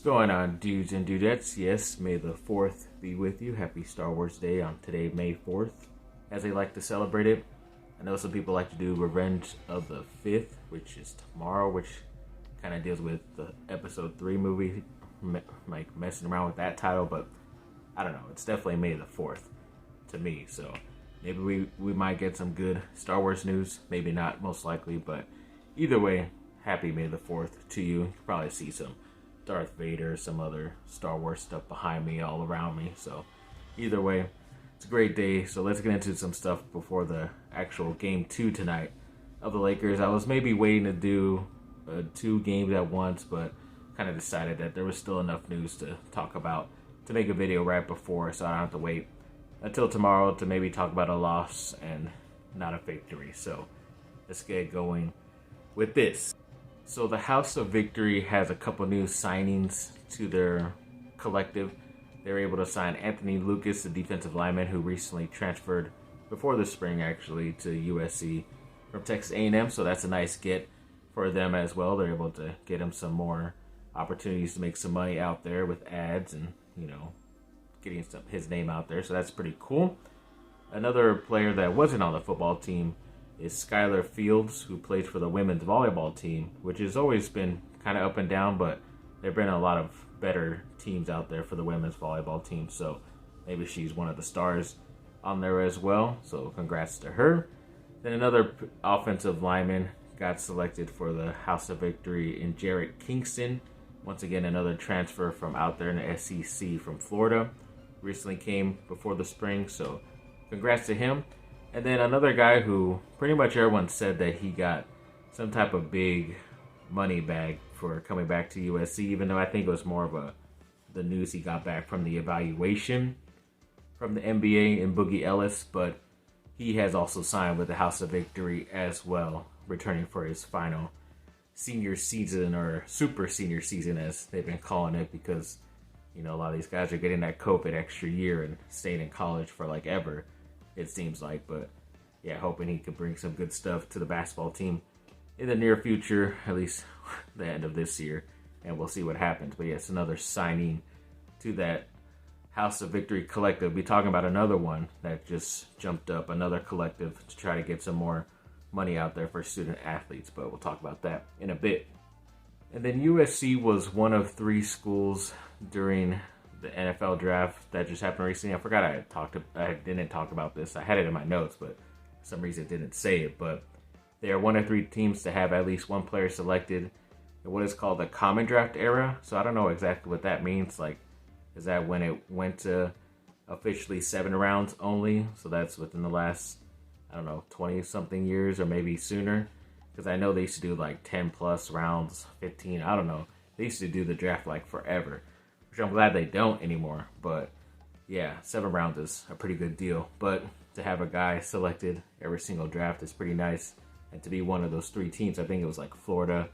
going on, dudes and dudettes? Yes, may the 4th be with you. Happy Star Wars Day on today, May 4th, as they like to celebrate it. I know some people like to do Revenge of the 5th, which is tomorrow, which kind of deals with the Episode 3 movie, like messing around with that title, but I don't know. It's definitely May the 4th to me, so maybe we might get some good Star Wars news. Maybe not, most likely, but either way, happy May the 4th to you. You can probably see some Darth Vader, some other Star Wars stuff behind me, all around me. So either way, it's a great day. So let's get into some stuff before the actual game 2 tonight of the Lakers. I was maybe waiting to do 2 games at once, but kind of decided that there was still enough news to talk about to make a video right before, so I don't have to wait until tomorrow to maybe talk about a loss and not a victory. So let's get going with this. So the House of Victory has a couple new signings to their collective. They were able to sign Anthony Lucas, the defensive lineman who recently transferred before the spring actually to USC from Texas A&M. So that's a nice get for them as well. They're able to get him some more opportunities to make some money out there with ads and, getting his name out there. So that's pretty cool. Another player that wasn't on the football team is Skylar Fields, who plays for the women's volleyball team, which has always been kind of up and down, but there have been a lot of better teams out there for the women's volleyball team, so maybe she's one of the stars on there as well, so congrats to her. Then another offensive lineman got selected for the House of Victory in Jarrett Kingston. Once again, another transfer from out there in the SEC from Florida. Recently came before the spring, so congrats to him. And then another guy who pretty much everyone said that he got some type of big money bag for coming back to USC, even though I think it was more of the news he got back from the evaluation from the NBA in Boogie Ellis, but he has also signed with the House of Victory as well, returning for his final senior season, or super senior season as they've been calling it, because a lot of these guys are getting that COVID extra year and staying in college for like ever, it seems like. But yeah, hoping he could bring some good stuff to the basketball team in the near future, at least the end of this year, and we'll see what happens. But yes, another signing to that House of Victory collective. We'll be talking about another one that just jumped up, another collective to try to get some more money out there for student athletes, but we'll talk about that in a bit. And then USC was one of 3 schools during the NFL draft that just happened recently. I forgot I didn't talk about this. I had it in my notes, but for some reason didn't say it. But they are one of 3 teams to have at least one player selected in what is called the Common Draft era. So I don't know exactly what that means. Like, is that when it went to officially 7 rounds only? So that's within the last, 20-something years, or maybe sooner. Because I know they used to do like 10 plus rounds, 15, I don't know. They used to do the draft like forever, which I'm glad they don't anymore. But yeah, 7 rounds is a pretty good deal. But to have a guy selected every single draft is pretty nice. And to be one of those 3 teams, I think it was like Florida,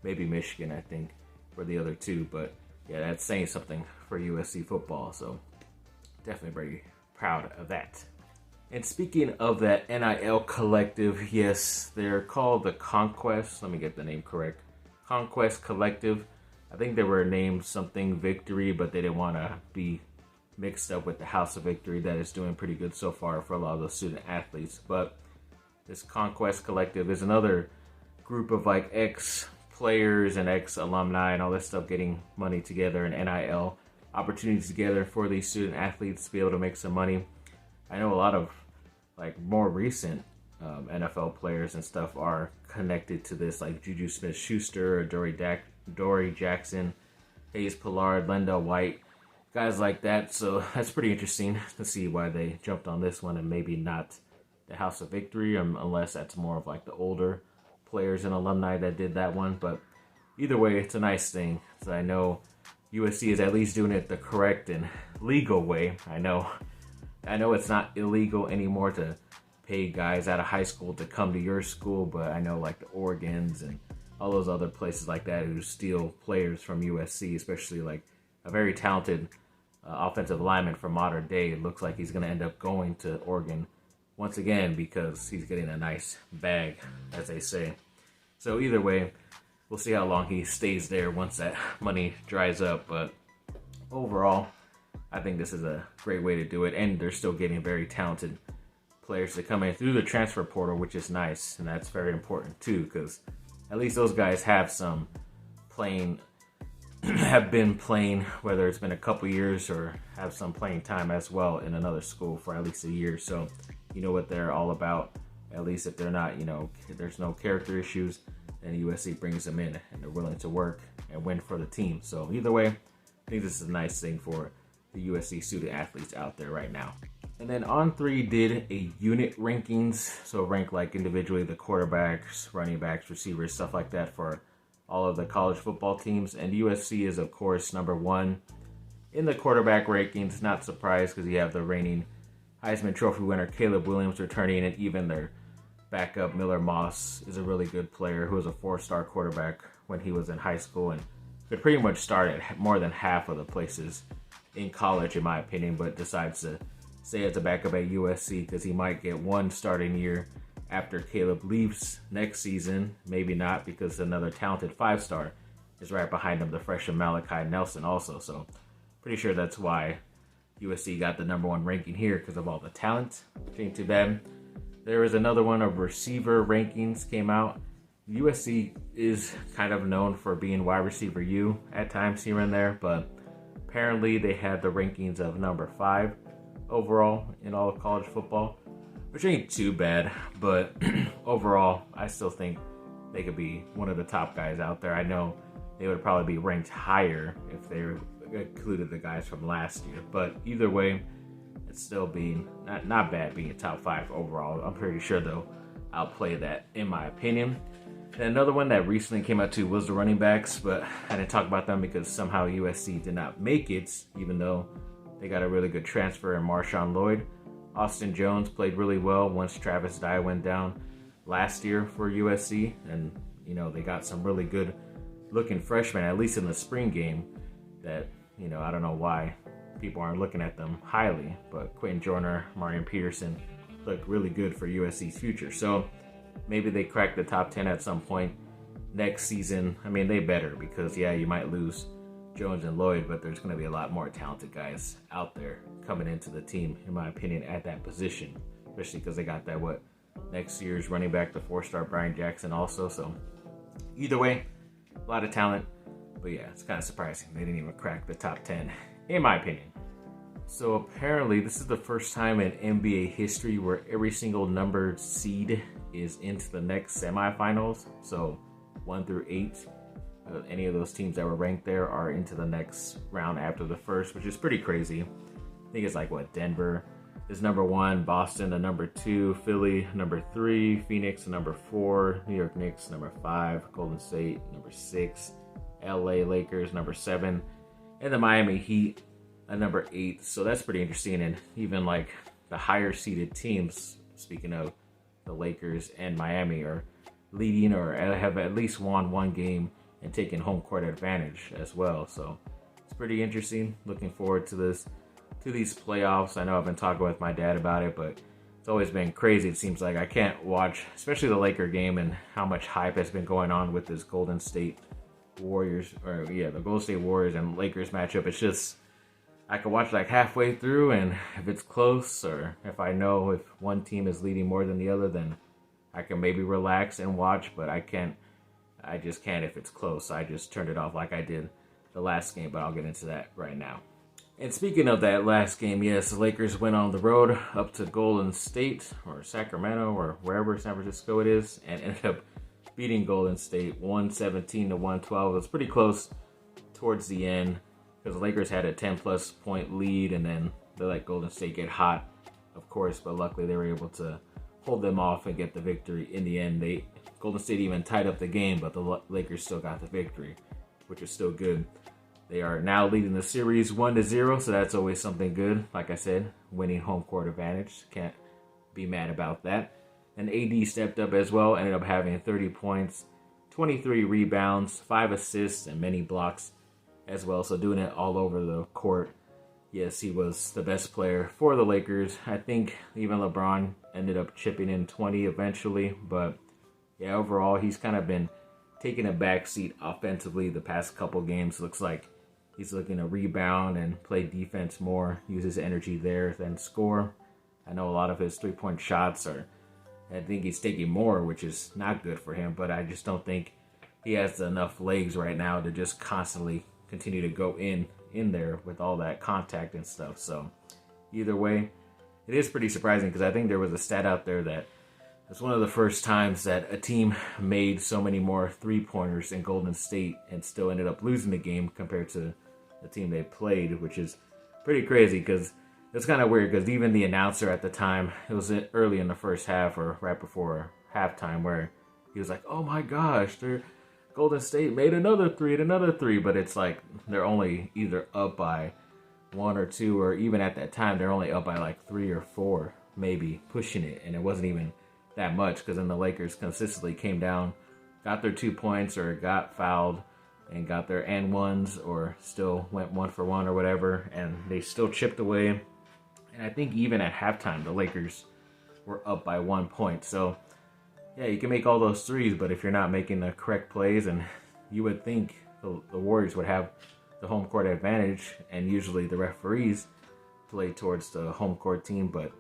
maybe Michigan, I think, were the other 2. But yeah, that's saying something for USC football. So definitely very proud of that. And speaking of that NIL collective, yes, they're called the Conquest. Let me get the name correct. Conquest Collective. I think they were named something Victory, but they didn't want to be mixed up with the House of Victory that is doing pretty good so far for a lot of those student athletes. But this Conquest Collective is another group of like ex-players and ex-alumni and all this stuff getting money together and NIL opportunities together for these student athletes to be able to make some money. I know a lot of like more recent NFL players and stuff are connected to this, like Juju Smith-Schuster, Dory Jackson, Hayes Pillard, Lendell White, guys like that. So that's pretty interesting to see why they jumped on this one and maybe not the House of Victory, unless that's more of like the older players and alumni that did that one. But either way, it's a nice thing. So I know USC is at least doing it the correct and legal way. I know it's not illegal anymore to pay guys out of high school to come to your school, but I know like the Oregons and all those other places like that who steal players from USC, especially like a very talented offensive lineman from modern day. It looks like he's going to end up going to Oregon once again because he's getting a nice bag, as they say. So either way, we'll see how long he stays there once that money dries up. But overall, I think this is a great way to do it, and they're still getting very talented players to come in through the transfer portal, which is nice, and that's very important too, because at least those guys have some playing, have been playing, whether it's been a couple years or have some playing time as well in another school for at least a year. So you know what they're all about. At least if they're not, if there's no character issues, then USC brings them in and they're willing to work and win for the team. So either way, I think this is a nice thing for the USC student athletes out there right now. And then On3 did a unit rankings, so rank like individually the quarterbacks, running backs, receivers, stuff like that for all of the college football teams. And USC is, of course, number one in the quarterback rankings. Not surprised because you have the reigning Heisman Trophy winner Caleb Williams returning, and even their backup Miller Moss is a really good player who was a 4-star quarterback when he was in high school and could pretty much start at more than half of the places in college, in my opinion, but decides to stay as a backup at USC because he might get one starting year after Caleb leaves next season. Maybe not, because another talented 5-star is right behind him, the freshman Malachi Nelson also. So pretty sure that's why USC got the number one ranking here, because of all the talent. Ain't too bad. There was another one of receiver rankings came out. USC is kind of known for being wide receiver U at times here and there, but apparently they had the rankings of number 5 overall in all of college football, which ain't too bad, but overall, I still think they could be one of the top guys out there. I know they would probably be ranked higher if they included the guys from last year, but either way, it's still being not bad being a top 5 overall. I'm pretty sure they'll outplay that, in my opinion. And another one that recently came out too was the running backs, but I didn't talk about them because somehow USC did not make it, even though they got a really good transfer in Marshawn Lloyd. Austin Jones played really well once Travis Dye went down last year for USC, and they got some really good looking freshmen, at least in the spring game, that I don't know why people aren't looking at them highly, but Quentin Joyner, Marion Peterson look really good for USC's future. So maybe they crack the top 10 at some point next season. I mean, they better, because you might lose Jones and Lloyd, but there's going to be a lot more talented guys out there coming into the team, in my opinion, at that position, especially because they got that next year's running back, the 4-star Brian Jackson also. So either way, a lot of talent, but it's kind of surprising they didn't even crack the top 10, in my opinion. So apparently this is the first time in NBA history where every single numbered seed is into the next semifinals. So 1 through 8, any of those teams that were ranked there are into the next round after the first, which is pretty crazy. I think it's like Denver is number 1, Boston the number 2, Philly number 3, Phoenix the number 4, New York Knicks number 5, Golden State number 6, LA Lakers number 7, and the Miami Heat number 8. So that's pretty interesting. And even like the higher seeded teams, speaking of the Lakers and Miami, are leading or have at least won one game and taken home court advantage as well. So it's pretty interesting. Looking forward to these playoffs. I know I've been talking with my dad about it, but it's always been crazy. It seems like I can't watch, especially the Laker game, and how much hype has been going on with this Golden State Warriors, the Golden State Warriors and Lakers matchup. It's just, I can watch like halfway through, and if it's close, or if I know if one team is leading more than the other, then I can maybe relax and watch, but I just can't if it's close. I just turned it off like I did the last game, but I'll get into that right now. And speaking of that last game, yes, the Lakers went on the road up to Golden State or Sacramento or wherever San Francisco it is, and ended up beating Golden State 117 to 112. It was pretty close towards the end because the Lakers had a 10-plus point lead, and then they let Golden State get hot, of course, but luckily they were able to hold them off and get the victory in the end. Golden State even tied up the game, but the Lakers still got the victory, which is still good. They are now leading the series 1-0, so that's always something good. Like I said, winning home court advantage. Can't be mad about that. And AD stepped up as well, ended up having 30 points, 23 rebounds, 5 assists, and many blocks as well. So doing it all over the court. Yes, he was the best player for the Lakers. I think even LeBron ended up chipping in 20 eventually. But yeah, overall, he's kind of been taking a back seat offensively the past couple games. Looks like he's looking to rebound and play defense more, use his energy there than score. I know a lot of his three-point shots are, I think he's taking more, which is not good for him, but I just don't think he has enough legs right now to just constantly continue to go in there with all that contact and stuff. So either way, it is pretty surprising because I think there was a stat out there that it's one of the first times that a team made so many more three-pointers in Golden State and still ended up losing the game compared to the team they played, which is pretty crazy because it's kind of weird because even the announcer at the time, it was early in the first half or right before halftime where he was like, oh my gosh, Golden State made another three, but it's like they're only either up by 1 or 2, or even at that time, they're only up by like 3 or 4, maybe pushing it. And it wasn't even that much because then the Lakers consistently came down, got their 2 points or got fouled and got their and ones or still went 1 for 1 or whatever. And they still chipped away. And I think even at halftime, the Lakers were up by 1 point. So yeah, you can make all those threes, but if you're not making the correct plays, and you would think the Warriors would have the home court advantage, and usually the referees play towards the home court team, but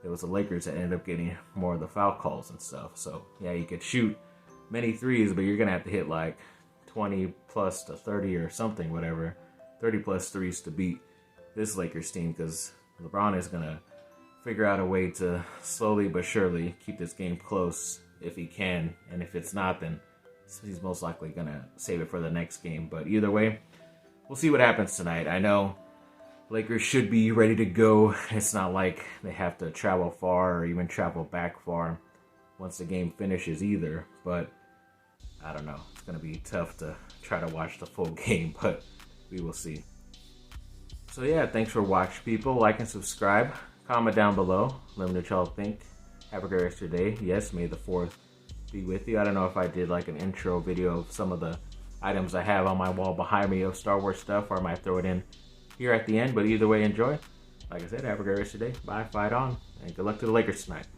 it was the Lakers that ended up getting more of the foul calls and stuff. So yeah, you could shoot many threes, but you're going to have to hit like 20 plus to 30 or something, whatever, 30 plus threes to beat this Lakers team, because LeBron is going to figure out a way to slowly but surely keep this game close if he can, and if it's not, then he's most likely going to save it for the next game. But either way, we'll see what happens tonight. I know Lakers should be ready to go. It's not like they have to travel far or even travel back far once the game finishes either, but I don't know. It's going to be tough to try to watch the full game, but we will see. So yeah, thanks for watching, people. Like and subscribe. Comment down below. Let me know what y'all think. Have a great rest of your day. Yes, may the 4th be with you. I don't know if I did like an intro video of some of the items I have on my wall behind me of Star Wars stuff, or I might throw it in here at the end, but either way, enjoy. Like I said, have a great rest of your day. Bye, fight on, and good luck to the Lakers tonight.